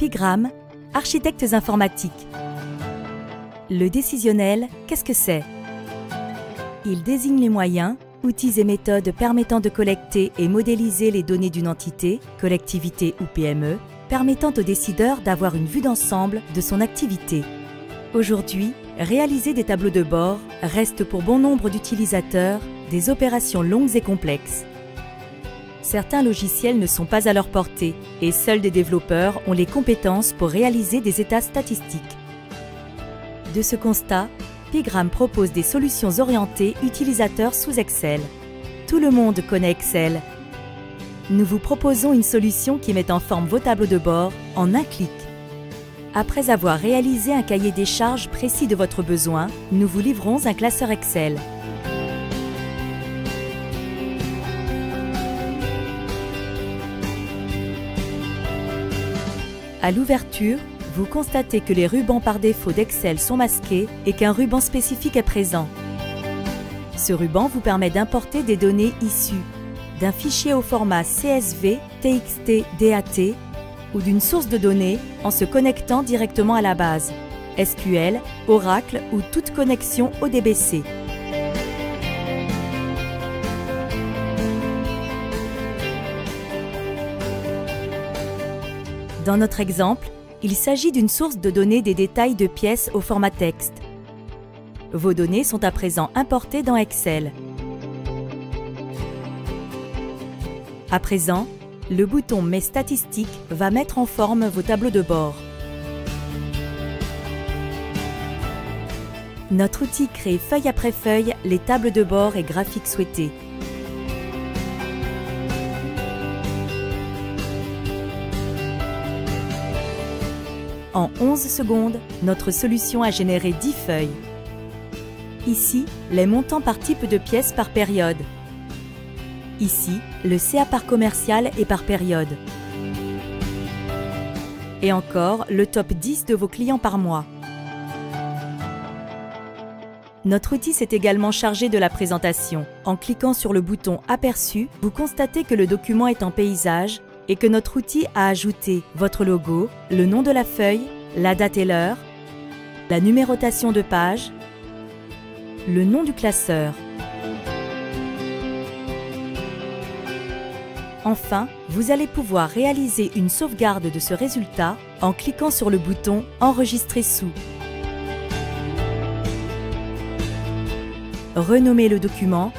Pigram, architectes informatiques. Le décisionnel, qu'est-ce que c'est? Il désigne les moyens, outils et méthodes permettant de collecter et modéliser les données d'une entité, collectivité ou PME, permettant aux décideurs d'avoir une vue d'ensemble de son activité. Aujourd'hui, réaliser des tableaux de bord reste pour bon nombre d'utilisateurs des opérations longues et complexes. Certains logiciels ne sont pas à leur portée et seuls des développeurs ont les compétences pour réaliser des états statistiques. De ce constat, Pigram propose des solutions orientées utilisateurs sous Excel. Tout le monde connaît Excel. Nous vous proposons une solution qui met en forme vos tableaux de bord en un clic. Après avoir réalisé un cahier des charges précis de votre besoin, nous vous livrons un classeur Excel. À l'ouverture, vous constatez que les rubans par défaut d'Excel sont masqués et qu'un ruban spécifique est présent. Ce ruban vous permet d'importer des données issues d'un fichier au format CSV, TXT, DAT ou d'une source de données en se connectant directement à la base, SQL, Oracle ou toute connexion ODBC. Dans notre exemple, il s'agit d'une source de données des détails de pièces au format texte. Vos données sont à présent importées dans Excel. À présent, le bouton « Mes statistiques » va mettre en forme vos tableaux de bord. Notre outil crée feuille après feuille les tables de bord et graphiques souhaités. En 11 secondes, notre solution a généré 10 feuilles. Ici, les montants par type de pièce par période. Ici, le CA par commercial et par période. Et encore, le top 10 de vos clients par mois. Notre outil s'est également chargé de la présentation. En cliquant sur le bouton « Aperçu », vous constatez que le document est en paysage et que notre outil a ajouté votre logo, le nom de la feuille, la date et l'heure, la numérotation de page, le nom du classeur. Enfin, vous allez pouvoir réaliser une sauvegarde de ce résultat en cliquant sur le bouton « Enregistrer sous ». Renommez le document,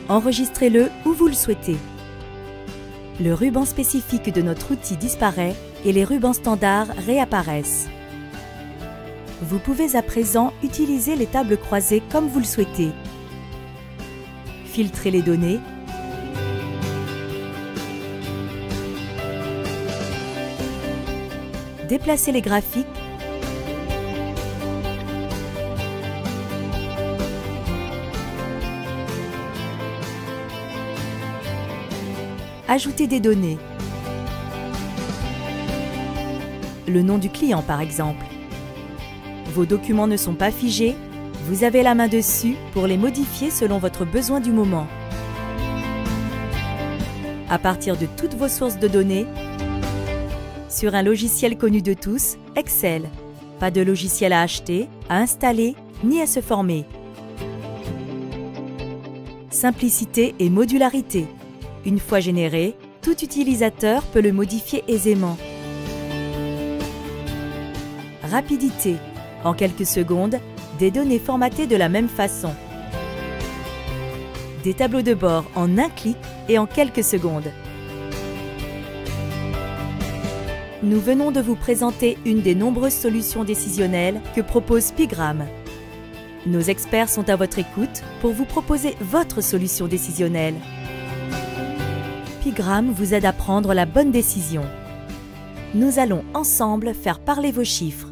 enregistrez-le où vous le souhaitez. Le ruban spécifique de notre outil disparaît et les rubans standards réapparaissent. Vous pouvez à présent utiliser les tables croisées comme vous le souhaitez. Filtrer les données, déplacer les graphiques, ajouter des données. Le nom du client par exemple. Vos documents ne sont pas figés, vous avez la main dessus pour les modifier selon votre besoin du moment. À partir de toutes vos sources de données, sur un logiciel connu de tous, Excel. Pas de logiciel à acheter, à installer, ni à se former. Simplicité et modularité. Une fois généré, tout utilisateur peut le modifier aisément. Rapidité. En quelques secondes, des données formatées de la même façon. Des tableaux de bord en un clic et en quelques secondes. Nous venons de vous présenter une des nombreuses solutions décisionnelles que propose Pigram. Nos experts sont à votre écoute pour vous proposer votre solution décisionnelle. Pigram vous aide à prendre la bonne décision. Nous allons ensemble faire parler vos chiffres.